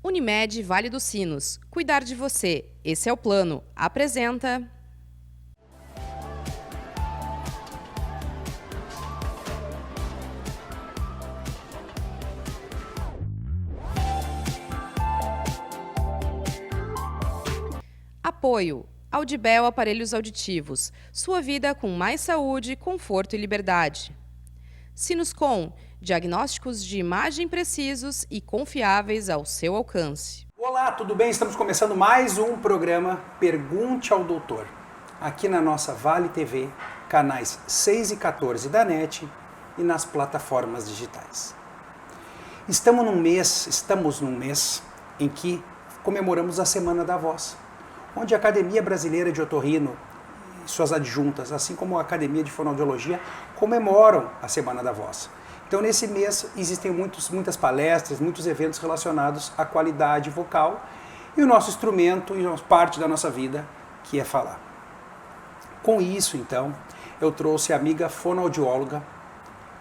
Unimed Vale dos Sinos. Cuidar de você. Esse é o plano. Apresenta... Apoio. Audibel Aparelhos Auditivos. Sua vida com mais saúde, conforto e liberdade. Sinuscom. Diagnósticos de imagem precisos e confiáveis ao seu alcance. Olá, tudo bem? Estamos começando mais um programa Pergunte ao Doutor. Aqui na nossa Vale TV, canais 6 e 14 da NET e nas plataformas digitais. Estamos num mês em que comemoramos a Semana da Voz, onde a Academia Brasileira de Otorrino e suas adjuntas, assim como a Academia de Fonoaudiologia, comemoram a Semana da Voz. Então, nesse mês, existem muitas palestras, muitos eventos relacionados à qualidade vocal e o nosso instrumento e parte da nossa vida, que é falar. Com isso, então, eu trouxe a amiga fonoaudióloga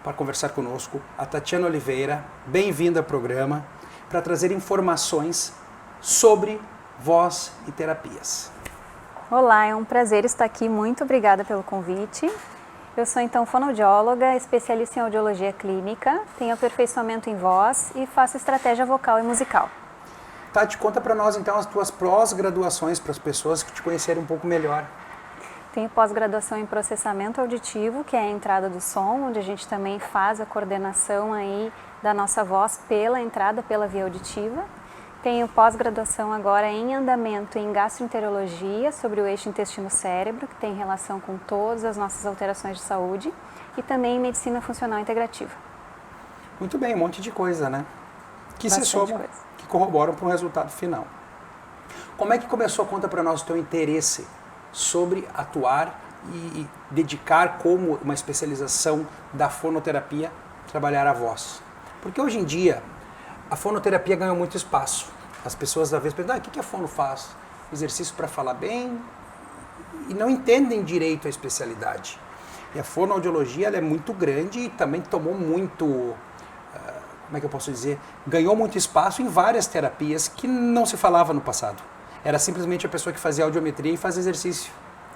para conversar conosco, a Tatiana Oliveira, bem-vinda ao programa, para trazer informações sobre voz e terapias. Olá, é um prazer estar aqui, muito obrigada pelo convite. Eu sou então fonoaudióloga, especialista em audiologia clínica, tenho aperfeiçoamento em voz e faço estratégia vocal e musical. Tati, conta para nós então as tuas pós-graduações para as pessoas que te conhecerem um pouco melhor. Tenho pós-graduação em processamento auditivo, que é a entrada do som, onde a gente também faz a coordenação aí da nossa voz pela entrada, pela via auditiva. Tenho pós-graduação agora em andamento em gastroenterologia, sobre o eixo intestino-cérebro, que tem relação com todas as nossas alterações de saúde, e também em medicina funcional integrativa. Muito bem, um monte de coisa, né? Que Bastante se somam, coisa. que corroboram para um resultado final. Como é que começou? Conta para nós o teu interesse sobre atuar e dedicar como uma especialização da fonoterapia, trabalhar a voz. Porque hoje em dia, a fonoterapia ganhou muito espaço. As pessoas às vezes pensam, o que a fono faz? Exercício para falar bem, e não entendem direito a especialidade. E a fonoaudiologia ela é muito grande e também tomou muito, como é que eu posso dizer, ganhou muito espaço em várias terapias que não se falava no passado. Era simplesmente a pessoa que fazia audiometria e fazia exercício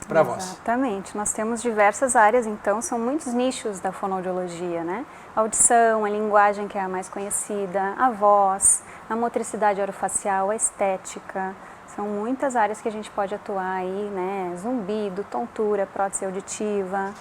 para a voz. Exatamente, nós temos diversas áreas, então são muitos nichos da fonoaudiologia, né? A audição, a linguagem que é a mais conhecida, a voz, a motricidade orofacial, a estética, são muitas áreas que a gente pode atuar aí, né? Zumbido, tontura, prótese auditiva.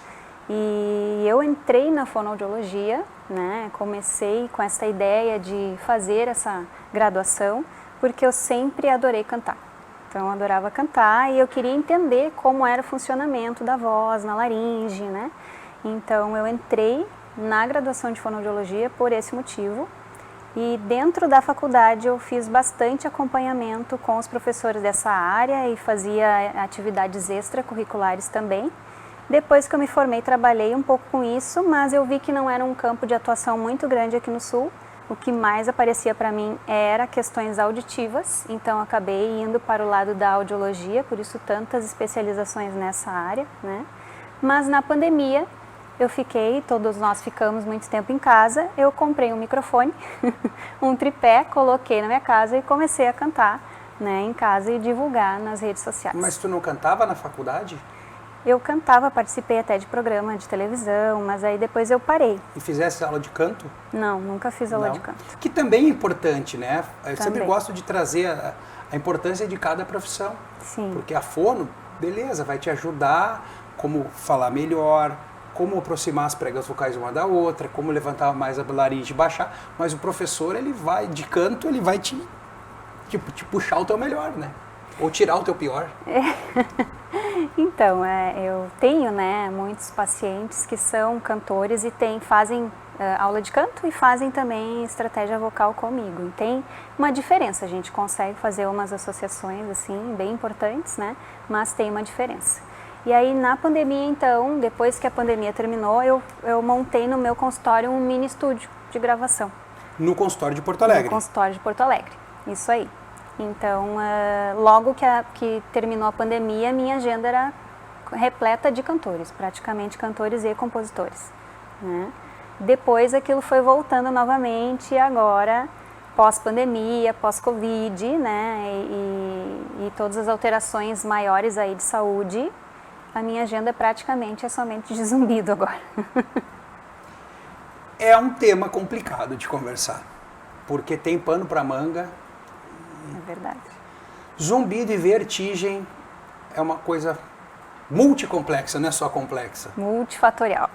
E eu entrei na fonoaudiologia, né? Comecei com essa ideia de fazer essa graduação, porque eu sempre adorei cantar. Então, eu adorava cantar e eu queria entender como era o funcionamento da voz na laringe, né? Então, eu entrei na graduação de fonoaudiologia por esse motivo. E dentro da faculdade eu fiz bastante acompanhamento com os professores dessa área e fazia atividades extracurriculares também. Depois que eu me formei, trabalhei um pouco com isso, mas eu vi que não era um campo de atuação muito grande aqui no Sul. O que mais aparecia para mim era questões auditivas, então acabei indo para o lado da audiologia, por isso tantas especializações nessa área, né? Mas na pandemia todos nós ficamos muito tempo em casa, eu comprei um microfone, um tripé, coloquei na minha casa e comecei a cantar, né, em casa e divulgar nas redes sociais. Mas tu não cantava na faculdade? Eu cantava, participei até de programa de televisão, mas aí depois eu parei. E fizesse aula de canto? Não, nunca fiz aula de canto. Que também é importante, né? Eu sempre Também. gosto de trazer a importância de cada profissão. Sim. Porque a fono, beleza, vai te ajudar como falar melhor, como aproximar as pregas vocais uma da outra, como levantar mais a laringe e baixar. Mas o professor, ele vai, de canto, ele vai te puxar o teu melhor, né? Ou tirar o teu pior. Então, eu tenho, né, muitos pacientes que são cantores e fazem aula de canto e fazem também estratégia vocal comigo. E tem uma diferença, a gente consegue fazer umas associações assim bem importantes, né, mas tem uma diferença. E aí na pandemia então, depois que a pandemia terminou, eu montei no meu consultório um mini estúdio de gravação. No consultório de Porto Alegre? No consultório de Porto Alegre, isso aí. Então, logo que terminou a pandemia, minha agenda era repleta de cantores, praticamente cantores e compositores, né? Depois aquilo foi voltando novamente e agora pós-pandemia, pós-Covid, né, e todas as alterações maiores aí de saúde, a minha agenda praticamente é somente de zumbido agora. É um tema complicado de conversar, porque tem pano para manga. É verdade. Zumbido e vertigem é uma coisa multicomplexa, não é só complexa. Multifatorial.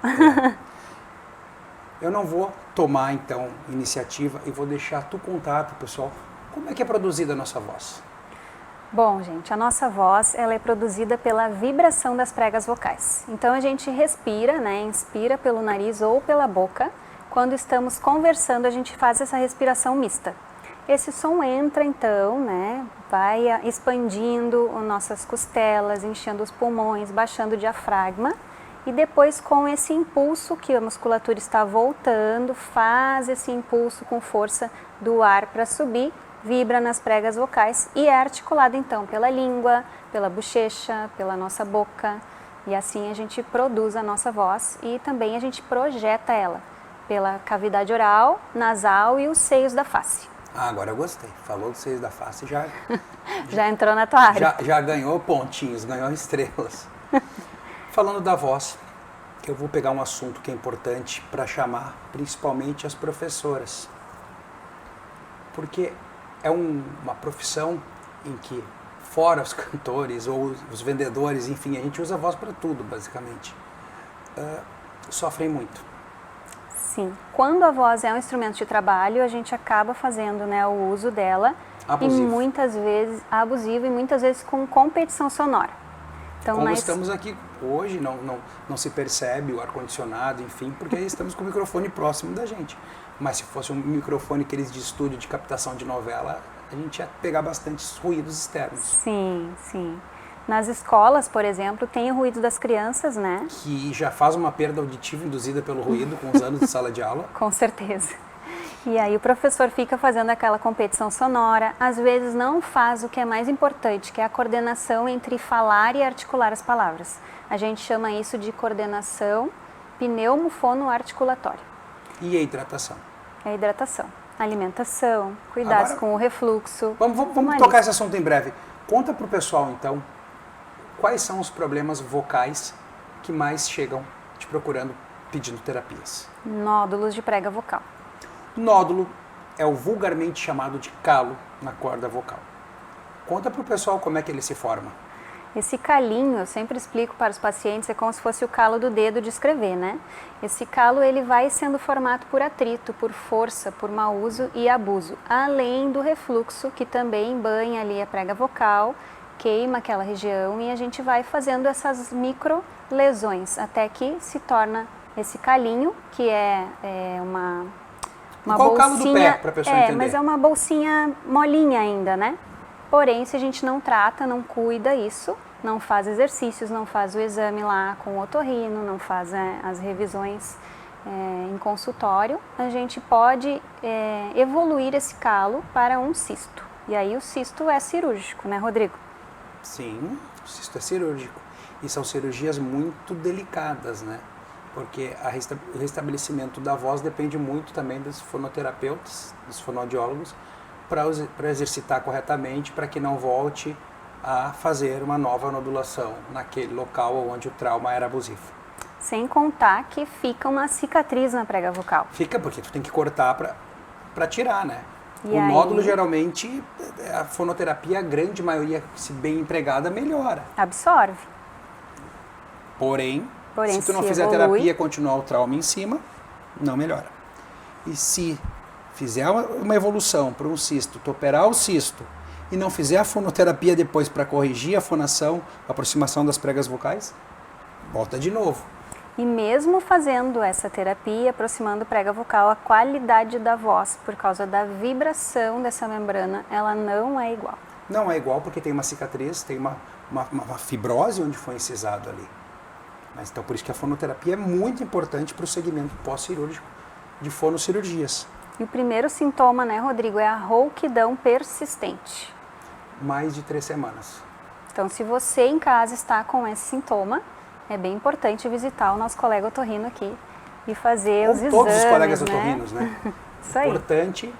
Eu não vou tomar, então, iniciativa e vou deixar tu contar para o pessoal como é que é produzida a nossa voz. Bom, gente, a nossa voz ela é produzida pela vibração das pregas vocais. Então a gente respira, né, inspira pelo nariz ou pela boca. Quando estamos conversando, a gente faz essa respiração mista. Esse som entra, então, né, vai expandindo as nossas costelas, enchendo os pulmões, baixando o diafragma. E depois, com esse impulso que a musculatura está voltando, faz esse impulso com força do ar para subir, vibra nas pregas vocais e é articulado então pela língua, pela bochecha, pela nossa boca. E assim a gente produz a nossa voz e também a gente projeta ela pela cavidade oral, nasal e os seios da face. Ah, agora eu gostei. Falou dos seios da face, Já entrou na tua área. Já ganhou pontinhos, ganhou estrelas. Falando da voz, eu vou pegar um assunto que é importante para chamar principalmente as professoras. Porque é uma profissão em que, fora os cantores ou os vendedores, enfim, a gente usa a voz para tudo, basicamente. Sofrem muito. Sim. Quando a voz é um instrumento de trabalho, a gente acaba fazendo, né, o uso dela Abusivo. e muitas vezes abusivo e muitas vezes com competição sonora. Então, Como estamos aqui hoje, não se percebe o ar-condicionado, enfim, porque estamos com o microfone próximo da gente. Mas se fosse um microfone aqueles de estúdio de captação de novela, a gente ia pegar bastantes ruídos externos. Sim, sim. Nas escolas, por exemplo, tem o ruído das crianças, né? Que já faz uma perda auditiva induzida pelo ruído com os anos de sala de aula. Com certeza. E aí o professor fica fazendo aquela competição sonora, às vezes não faz o que é mais importante, que é a coordenação entre falar e articular as palavras. A gente chama isso de coordenação pneumofonoarticulatória. E a hidratação? É a hidratação, alimentação, cuidados Agora, com o refluxo. Vamos tocar esse assunto em breve. Conta para o pessoal, então, quais são os problemas vocais que mais chegam te procurando pedindo terapias? Nódulos de prega vocal. Nódulo é o vulgarmente chamado de calo na corda vocal. Conta para o pessoal como é que ele se forma. Esse calinho, eu sempre explico para os pacientes, é como se fosse o calo do dedo de escrever, né? Esse calo ele vai sendo formado por atrito, por força, por mau uso e abuso, além do refluxo que também banha ali a prega vocal, queima aquela região e a gente vai fazendo essas micro lesões até que se torna esse calinho, que é uma Qual bolsinha, o calo do pé, para a pessoa entender? Mas é uma bolsinha molinha ainda, né? Porém, se a gente não trata, não cuida isso, não faz exercícios, não faz o exame lá com o otorrino, não faz as revisões em consultório, a gente pode evoluir esse calo para um cisto. E aí o cisto é cirúrgico, né, Rodrigo? Sim, o cisto é cirúrgico. E são cirurgias muito delicadas, né? Porque o restabelecimento da voz depende muito também dos fonoterapeutas, dos fonoaudiólogos, para exercitar corretamente, para que não volte a fazer uma nova nodulação naquele local onde o trauma era abusivo. Sem contar que fica uma cicatriz na prega vocal. Fica, porque tu tem que cortar para tirar, né? E o aí? nódulo, geralmente, a fonoterapia, a grande maioria, se bem empregada, melhora. Absorve. Porém, se tu não se fizer evolui, terapia e continuar o trauma em cima, não melhora. E se fizer uma evolução para um cisto, tu operar o cisto e não fizer a fonoterapia depois para corrigir a fonação, a aproximação das pregas vocais, volta de novo. E mesmo fazendo essa terapia, aproximando prega vocal, a qualidade da voz, por causa da vibração dessa membrana, ela não é igual. Não é igual porque tem uma cicatriz, tem uma fibrose onde foi incisado ali. Mas então por isso que a fonoterapia é muito importante para o segmento pós-cirúrgico de fonocirurgias. E o primeiro sintoma, né, Rodrigo, é a rouquidão persistente. Mais de 3 semanas. Então, se você em casa está com esse sintoma, é bem importante visitar o nosso colega otorrino aqui e fazer os exames, todos os colegas né? otorrinos, né? Isso aí. Importante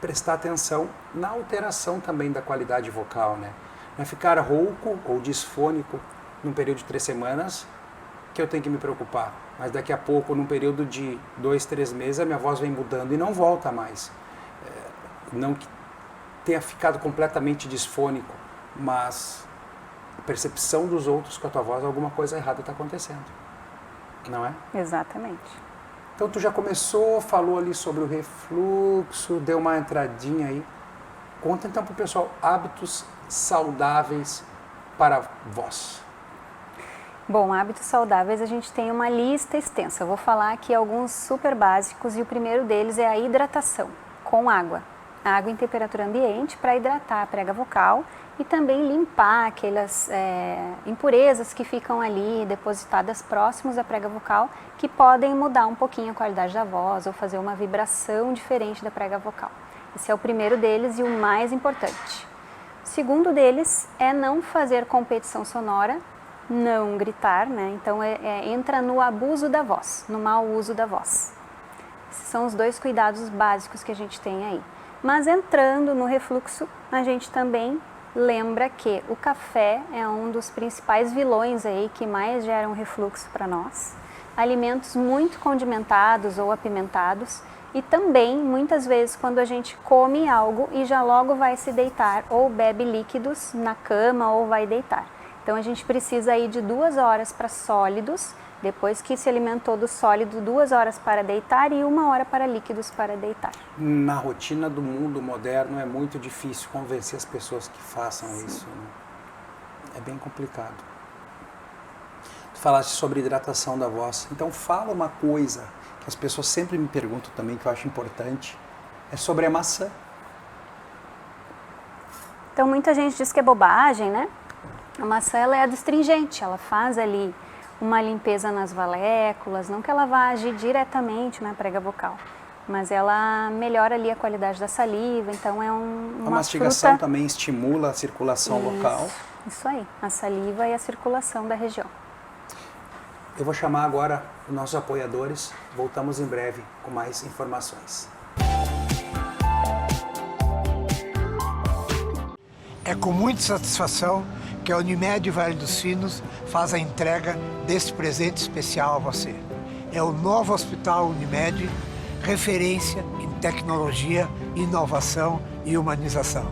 prestar atenção na alteração também da qualidade vocal, né? Não é ficar rouco ou disfônico num período de 3 semanas que eu tenho que me preocupar. Mas daqui a pouco, num período de 2, 3 meses, a minha voz vem mudando e não volta mais. Não que tenha ficado completamente disfônico, mas a percepção dos outros com a tua voz, alguma coisa errada está acontecendo. Não é? Exatamente. Então tu já começou, falou ali sobre o refluxo, deu uma entradinha aí. Conta então para o pessoal hábitos saudáveis para a voz. Bom, hábitos saudáveis a gente tem uma lista extensa. Eu vou falar aqui alguns super básicos e o primeiro deles é a hidratação com água. Água em temperatura ambiente para hidratar a prega vocal e também limpar aquelas impurezas que ficam ali depositadas próximos à prega vocal, que podem mudar um pouquinho a qualidade da voz ou fazer uma vibração diferente da prega vocal. Esse é o primeiro deles e o mais importante. O segundo deles é não fazer competição sonora, não gritar, né? Então entra no abuso da voz, no mau uso da voz. Esses são os 2 cuidados básicos que a gente tem aí. Mas entrando no refluxo, a gente também lembra que o café é um dos principais vilões aí que mais geram refluxo para nós. Alimentos muito condimentados ou apimentados e também, muitas vezes, quando a gente come algo e já logo vai se deitar ou bebe líquidos na cama ou vai deitar. Então a gente precisa aí de 2 horas para sólidos, depois que se alimentou do sólido, 2 horas para deitar e 1 hora para líquidos para deitar. Na rotina do mundo moderno é muito difícil convencer as pessoas que façam isso, né? É bem complicado. Tu falaste sobre hidratação da voz, então fala uma coisa que as pessoas sempre me perguntam também, que eu acho importante, é sobre a maçã. Então muita gente diz que é bobagem, né? A maçã ela é adstringente, ela faz ali uma limpeza nas valéculas, não que ela vá agir diretamente na prega vocal, mas ela melhora ali a qualidade da saliva, então é uma A mastigação fruta... também estimula a circulação local. Isso aí, a saliva e a circulação da região. Eu vou chamar agora os nossos apoiadores, voltamos em breve com mais informações. É com muita satisfação que a Unimed Vale dos Sinos faz a entrega deste presente especial a você. É o novo Hospital Unimed, referência em tecnologia, inovação e humanização.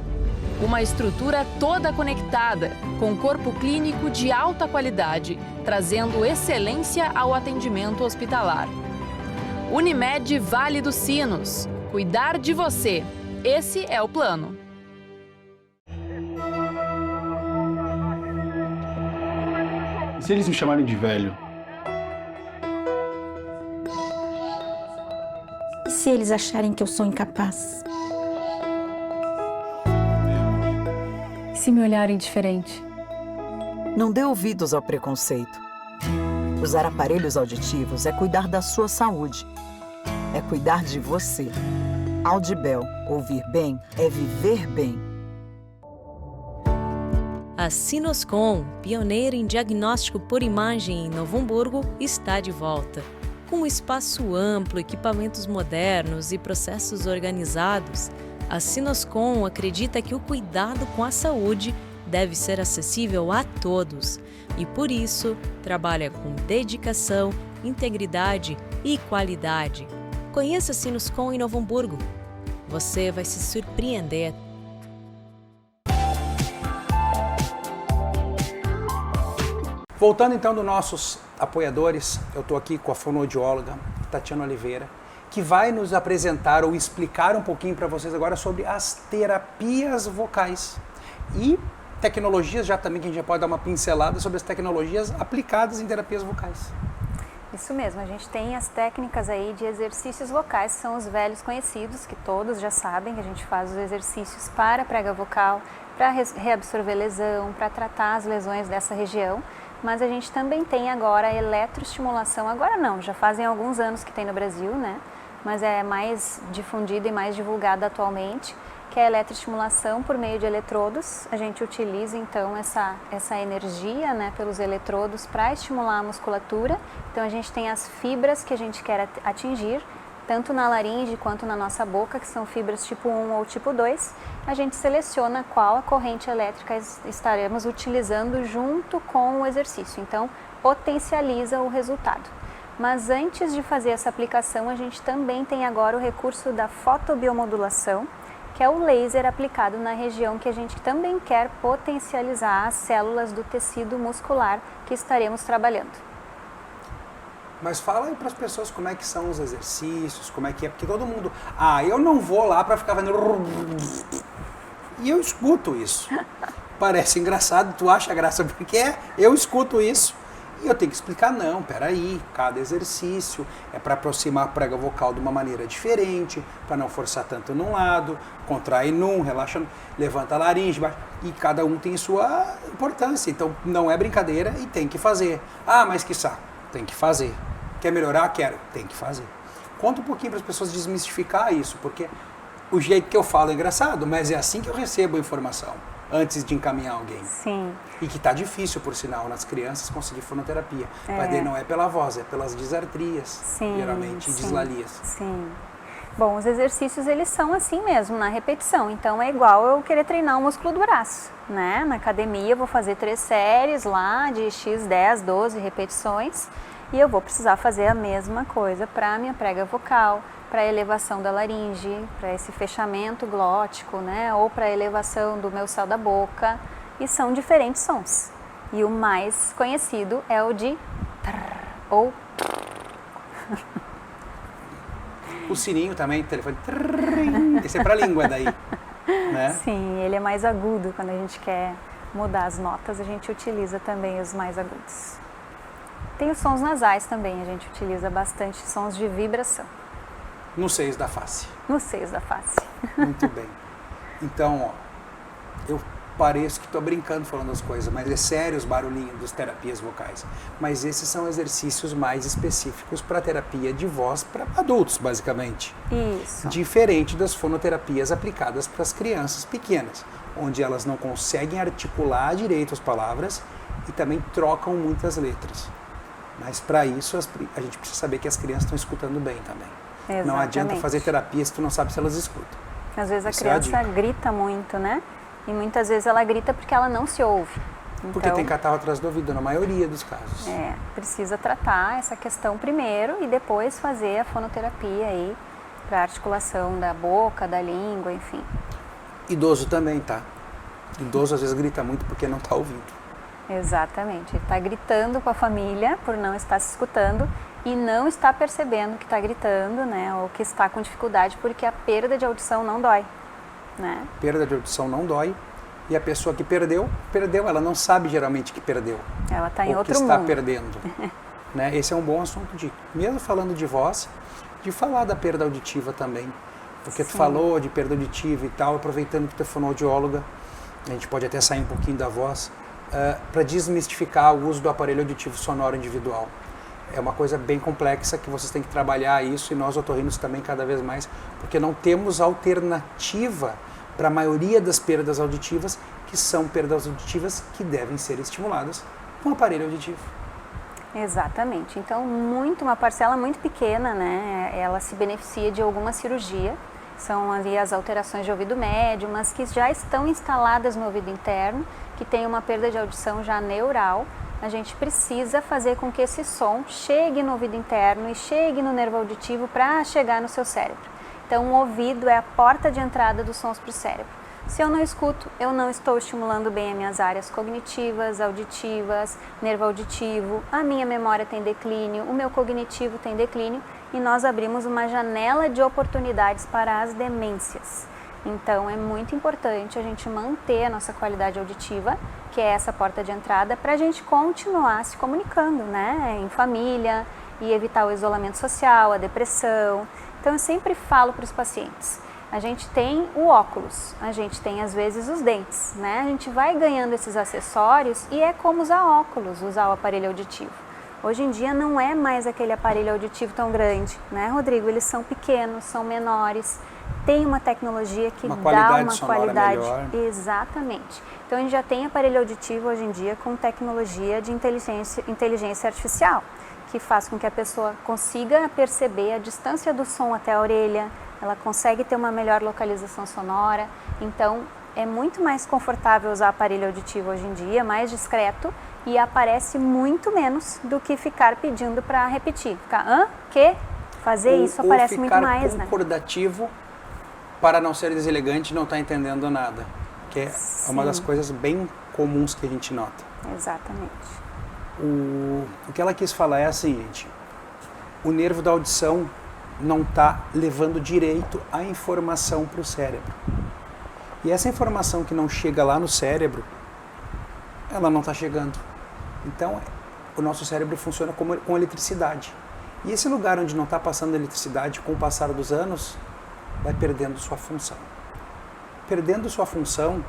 Uma estrutura toda conectada, com corpo clínico de alta qualidade, trazendo excelência ao atendimento hospitalar. Unimed Vale dos Sinos. Cuidar de você. Esse é o plano. E se eles me chamarem de velho? E se eles acharem que eu sou incapaz? E se me olharem diferente? Não dê ouvidos ao preconceito. Usar aparelhos auditivos é cuidar da sua saúde. É cuidar de você. Audibel, ouvir bem é viver bem. A Sinoscom, pioneira em diagnóstico por imagem em Novo Hamburgo, está de volta. Com um espaço amplo, equipamentos modernos e processos organizados, a Sinoscom acredita que o cuidado com a saúde deve ser acessível a todos e, por isso, trabalha com dedicação, integridade e qualidade. Conheça a Sinoscom em Novo Hamburgo. Você vai se surpreender. Voltando então dos nossos apoiadores, eu estou aqui com a fonoaudióloga Tatiana Oliveira, que vai nos apresentar ou explicar um pouquinho para vocês agora sobre as terapias vocais e tecnologias, já também que a gente já pode dar uma pincelada sobre as tecnologias aplicadas em terapias vocais. Isso mesmo, a gente tem as técnicas aí de exercícios vocais, que são os velhos conhecidos, que todos já sabem, que a gente faz os exercícios para a prega vocal, para reabsorver lesão, para tratar as lesões dessa região. Mas a gente também tem agora a eletroestimulação, agora não, já fazem alguns anos que tem no Brasil, né? Mas é mais difundida e mais divulgada atualmente, que é a eletroestimulação por meio de eletrodos. A gente utiliza então essa energia, né, pelos eletrodos para estimular a musculatura. Então a gente tem as fibras que a gente quer atingir, tanto na laringe quanto na nossa boca, que são fibras tipo 1 ou tipo 2, a gente seleciona qual a corrente elétrica estaremos utilizando junto com o exercício. Então, potencializa o resultado. Mas antes de fazer essa aplicação, a gente também tem agora o recurso da fotobiomodulação, que é o laser aplicado na região que a gente também quer potencializar as células do tecido muscular que estaremos trabalhando. Mas fala aí para as pessoas como é que são os exercícios, como é que é, porque todo mundo, eu não vou lá para ficar fazendo... E eu escuto isso. Parece engraçado, tu acha graça porque eu escuto isso. E eu tenho que explicar, não, peraí, cada exercício é para aproximar a prega vocal de uma maneira diferente, para não forçar tanto num lado, contrai num, relaxa, levanta a laringe, baixa, e cada um tem sua importância, então não é brincadeira e tem que fazer. Mas que saco, tem que fazer. Quer melhorar? Quero, tem que fazer. Conta um pouquinho para as pessoas desmistificar isso, porque o jeito que eu falo é engraçado, mas é assim que eu recebo a informação. Antes de encaminhar alguém. Sim. E que está difícil, por sinal, nas crianças conseguir fonoterapia. Mas daí não é pela voz, é pelas disartrias, sim, geralmente, e dislalias. Sim. Bom, os exercícios, eles são assim mesmo, na repetição. Então, é igual eu querer treinar o músculo do braço, né? Na academia, eu vou fazer 3 séries lá, de X, 10, 12 repetições. E eu vou precisar fazer a mesma coisa para a minha prega vocal, para a elevação da laringe, para esse fechamento glótico, né? Ou para a elevação do meu céu da boca. E são diferentes sons. E o mais conhecido é o de trrr, ou O sininho também, o telefone, trrr, esse é para a língua daí, né? Sim, ele é mais agudo. Quando a gente quer mudar as notas, a gente utiliza também os mais agudos. Tem os sons nasais também, a gente utiliza bastante sons de vibração. Nos seios da face. Nos seios da face. Muito bem. Então, eu pareço que estou brincando falando as coisas, mas é sério os barulhinhos das terapias vocais. Mas esses são exercícios mais específicos para terapia de voz para adultos, basicamente. Isso. Diferente das fonoterapias aplicadas para as crianças pequenas, onde elas não conseguem articular direito as palavras e também trocam muitas letras. Mas para isso a gente precisa saber que as crianças estão escutando bem também. Exatamente. Não adianta fazer terapia se tu não sabe se elas escutam. Às vezes a criança grita muito, né? E muitas vezes ela grita porque ela não se ouve. Então, porque tem catarro atrás do ouvido, na maioria dos casos. Precisa tratar essa questão primeiro e depois fazer a fonoterapia aí para articulação da boca, da língua, enfim. Idoso também, tá? Idoso às vezes grita muito porque não está ouvindo. Exatamente, ele está gritando com a família por não estar se escutando e não está percebendo que está gritando, né, ou que está com dificuldade porque a perda de audição não dói, né? Perda de audição não dói e a pessoa que perdeu, ela não sabe geralmente que perdeu. Ela está em outro mundo. mundo. Ou que está perdendo. Né? Esse é um bom assunto, mesmo falando de voz, de falar da perda auditiva também. Porque tu falou de perda auditiva e tal, aproveitando que tu é fonoaudióloga, a gente pode até sair um pouquinho da voz, para desmistificar o uso do aparelho auditivo sonoro individual. É uma coisa bem complexa que vocês têm que trabalhar isso e nós otorrinos também cada vez mais, porque não temos alternativa para a maioria das perdas auditivas, que são perdas auditivas que devem ser estimuladas com o aparelho auditivo. Exatamente. Então, uma parcela muito pequena, né? Ela se beneficia de alguma cirurgia. São ali as alterações de ouvido médio, mas que já estão instaladas no ouvido interno, que tem uma perda de audição já neural. A gente precisa fazer com que esse som chegue no ouvido interno e chegue no nervo auditivo para chegar no seu cérebro. Então, o ouvido é a porta de entrada dos sons para o cérebro. Se eu não escuto, eu não estou estimulando bem as minhas áreas cognitivas, auditivas, nervo auditivo, a minha memória tem declínio, o meu cognitivo tem declínio e nós abrimos uma janela de oportunidades para as demências. Então, é muito importante a gente manter a nossa qualidade auditiva, que é essa porta de entrada, para a gente continuar se comunicando, né? Em família e evitar o isolamento social, a depressão. Então, eu sempre falo para os pacientes, a gente tem o óculos, a gente tem às vezes os dentes, né? A gente vai ganhando esses acessórios e é como usar óculos, usar o aparelho auditivo. Hoje em dia não é mais aquele aparelho auditivo tão grande, né, Rodrigo? Eles são pequenos, são menores, tem uma tecnologia que dá uma qualidade melhor. Exatamente. Então a gente já tem aparelho auditivo hoje em dia com tecnologia de inteligência artificial, que faz com que a pessoa consiga perceber a distância do som até a orelha, ela consegue ter uma melhor localização sonora, então é muito mais confortável usar aparelho auditivo hoje em dia, mais discreto, e aparece muito menos do que ficar pedindo para repetir. Ficar, que? Fazer isso aparece muito mais, né? Concordativo para não ser deselegante e não estar entendendo nada, que é uma das coisas bem comuns que a gente nota. Exatamente. O que ela quis falar é a seguinte: o nervo da audição não está levando direito a informação para o cérebro. E essa informação que não chega lá no cérebro, ela não está chegando. Então, o nosso cérebro funciona com eletricidade. E esse lugar onde não está passando eletricidade, com o passar dos anos, vai perdendo sua função. Perdendo sua função,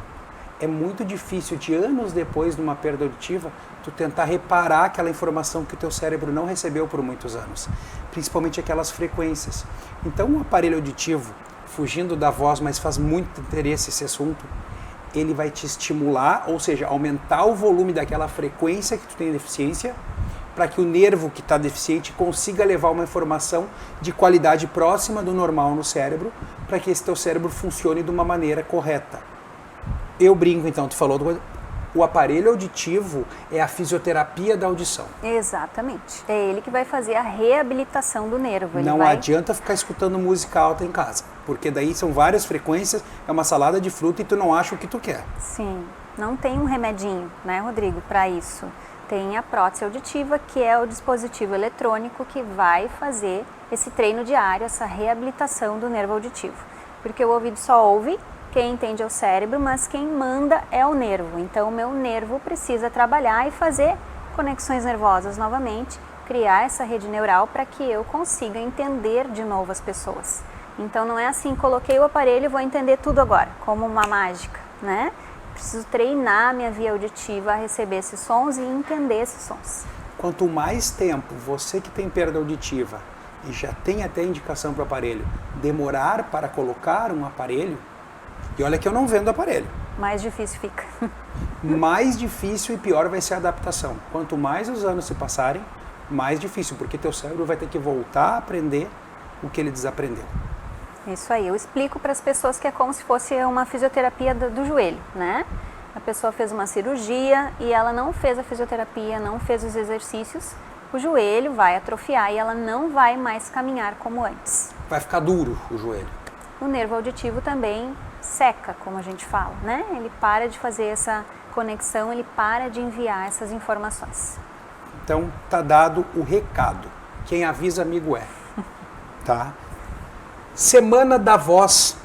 é muito difícil de anos depois de uma perda auditiva, tu tentar reparar aquela informação que o teu cérebro não recebeu por muitos anos, principalmente aquelas frequências. Então, um aparelho auditivo, fugindo da voz, mas faz muito interesse esse assunto, ele vai te estimular, ou seja, aumentar o volume daquela frequência que tu tem deficiência, para que o nervo que está deficiente consiga levar uma informação de qualidade próxima do normal no cérebro, para que esse teu cérebro funcione de uma maneira correta. Eu brinco, então, tu falou o aparelho auditivo é a fisioterapia da audição. Exatamente. É ele que vai fazer a reabilitação do nervo. Não adianta ficar escutando música alta em casa, porque daí são várias frequências, é uma salada de fruta e tu não acha o que tu quer. Sim, não tem um remedinho, né, Rodrigo, para isso. Tem a prótese auditiva, que é o dispositivo eletrônico que vai fazer esse treino diário, essa reabilitação do nervo auditivo. Porque o ouvido só ouve, quem entende é o cérebro, mas quem manda é o nervo. Então, o meu nervo precisa trabalhar e fazer conexões nervosas novamente, criar essa rede neural para que eu consiga entender de novo as pessoas. Então, não é assim, coloquei o aparelho e vou entender tudo agora, como uma mágica, né? Preciso treinar minha via auditiva a receber esses sons e entender esses sons. Quanto mais tempo você que tem perda auditiva e já tem até indicação para o aparelho, demorar para colocar um aparelho, e olha que eu não vendo aparelho. Mais difícil fica. Mais difícil e pior vai ser a adaptação. Quanto mais os anos se passarem, mais difícil, porque teu cérebro vai ter que voltar a aprender o que ele desaprendeu. Isso aí, eu explico para as pessoas que é como se fosse uma fisioterapia do joelho, né? A pessoa fez uma cirurgia e ela não fez a fisioterapia, não fez os exercícios, o joelho vai atrofiar e ela não vai mais caminhar como antes. Vai ficar duro o joelho. O nervo auditivo também seca, como a gente fala, né? Ele para de fazer essa conexão, ele para de enviar essas informações. Então, tá dado o recado. Quem avisa, amigo é. Tá? Semana da Voz,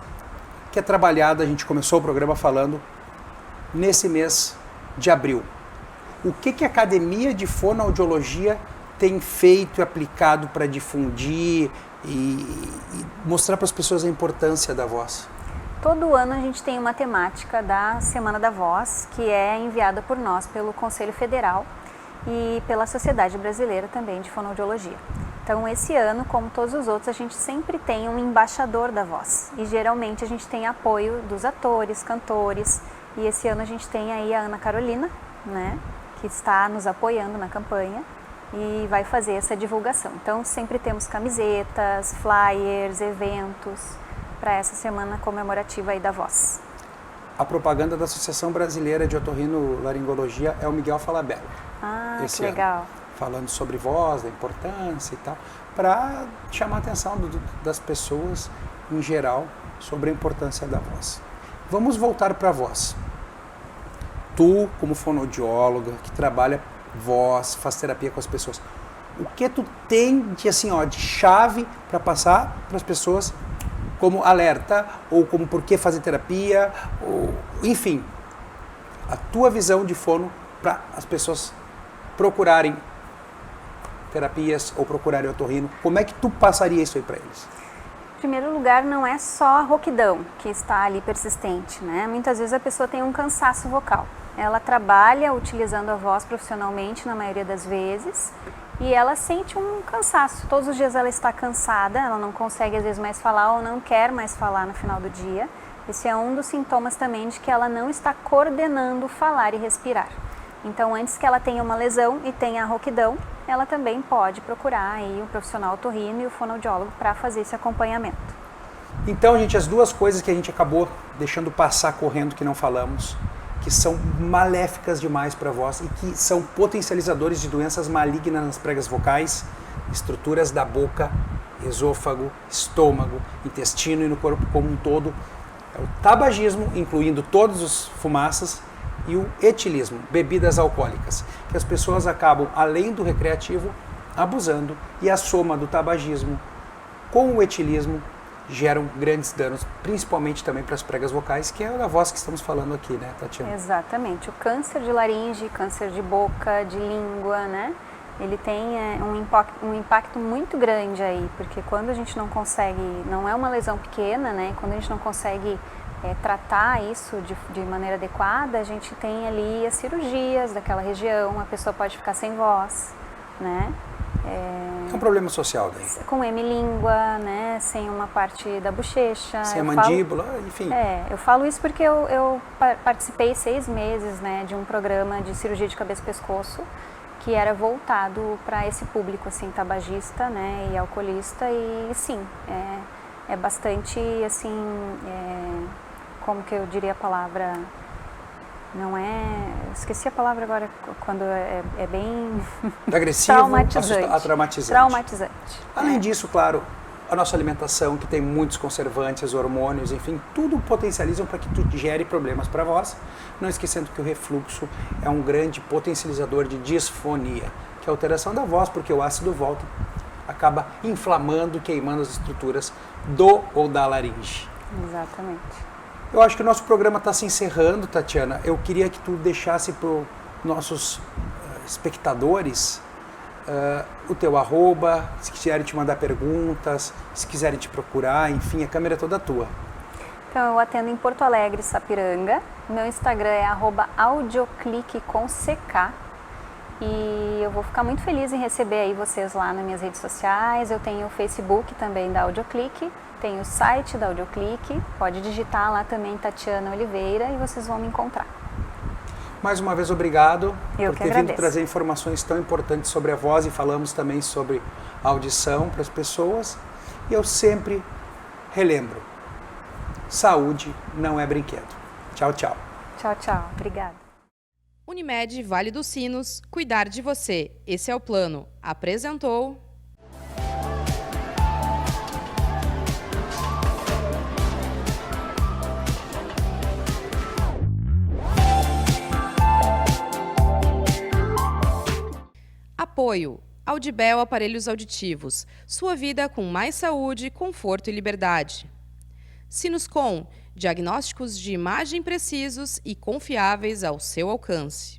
que é trabalhada, a gente começou o programa falando, nesse mês de abril. O que a Academia de Fonoaudiologia tem feito e aplicado para difundir e mostrar para as pessoas a importância da voz? Todo ano a gente tem uma temática da Semana da Voz, que é enviada por nós pelo Conselho Federal e pela Sociedade Brasileira também de Fonoaudiologia. Então, esse ano, como todos os outros, a gente sempre tem um embaixador da voz. E geralmente a gente tem apoio dos atores, cantores. E esse ano a gente tem aí a Ana Carolina, né, que está nos apoiando na campanha e vai fazer essa divulgação. Então, sempre temos camisetas, flyers, eventos para essa semana comemorativa aí da voz. A propaganda da Associação Brasileira de Otorrinolaringologia é o Miguel Falabella. Ah, que legal. Falando sobre voz, da importância e tal, para chamar a atenção das pessoas em geral sobre a importância da voz. Vamos voltar para a voz. Tu, como fonoaudióloga, que trabalha voz, faz terapia com as pessoas, o que tu tem de, assim, ó, de chave para passar para as pessoas como alerta, ou como por que fazer terapia, ou, enfim, a tua visão de fono para as pessoas procurarem terapias ou procurarem otorrino, como é que tu passaria isso aí para eles? Em primeiro lugar, não é só a rouquidão que está ali persistente, né? Muitas vezes a pessoa tem um cansaço vocal. Ela trabalha utilizando a voz profissionalmente na maioria das vezes e ela sente um cansaço. Todos os dias ela está cansada, ela não consegue às vezes mais falar ou não quer mais falar no final do dia. Esse é um dos sintomas também de que ela não está coordenando falar e respirar. Então, antes que ela tenha uma lesão e tenha a rouquidão, ela também pode procurar aí um profissional otorrino e o fonoaudiólogo para fazer esse acompanhamento. Então, gente, as duas coisas que a gente acabou deixando passar correndo que não falamos, que são maléficas demais para a voz e que são potencializadores de doenças malignas nas pregas vocais, estruturas da boca, esôfago, estômago, intestino e no corpo como um todo, é o tabagismo, incluindo todas as fumaças, e o etilismo, bebidas alcoólicas, que as pessoas acabam, além do recreativo, abusando, e a soma do tabagismo com o etilismo geram grandes danos, principalmente também para as pregas vocais, que é a voz que estamos falando aqui, né, Tatiana? Exatamente. O câncer de laringe, câncer de boca, de língua, né? Ele tem um impacto muito grande aí, porque quando a gente não consegue, não é uma lesão pequena, né? Quando a gente não consegue tratar isso de maneira adequada, a gente tem ali as cirurgias daquela região, a pessoa pode ficar sem voz, né? É um problema social daí. Com hemilíngua, né? Sem uma parte da bochecha. Sem a mandíbula, enfim. Eu falo isso porque eu participei 6 meses, né, de um programa de cirurgia de cabeça e pescoço que era voltado para esse público, assim, tabagista, né, e alcoolista, e sim, é bastante, assim, como que eu diria a palavra, não é, esqueci a palavra agora, quando é bem agressivo, traumatizante. Além disso, claro, a nossa alimentação, que tem muitos conservantes, hormônios, enfim, tudo potencializam para que tu gere problemas para a voz, não esquecendo que o refluxo é um grande potencializador de disfonia, que é a alteração da voz, porque o ácido volta, acaba inflamando, queimando as estruturas do ou da laringe. Exatamente. Eu acho que o nosso programa está se encerrando, Tatiana. Eu queria que tu deixasse para os nossos espectadores o teu @ se quiserem te mandar perguntas, se quiserem te procurar, enfim, a câmera é toda tua. Então, eu atendo em Porto Alegre, Sapiranga. Meu Instagram é @audioclique com CK. E eu vou ficar muito feliz em receber aí vocês lá nas minhas redes sociais. Eu tenho o Facebook também da Audioclique, tenho o site da Audioclique, pode digitar lá também Tatiana Oliveira e vocês vão me encontrar. Mais uma vez, obrigado por ter agradeço. vindo trazer informações tão importantes sobre a voz e falamos também sobre a audição para as pessoas. E eu sempre relembro, saúde não é brinquedo. Tchau, tchau. Tchau, tchau. Obrigada. Unimed Vale dos Sinos, cuidar de você. Esse é o plano. Apresentou... Apoio. Audibel Aparelhos Auditivos. Sua vida com mais saúde, conforto e liberdade. Sinuscom. Diagnósticos de imagem precisos e confiáveis ao seu alcance.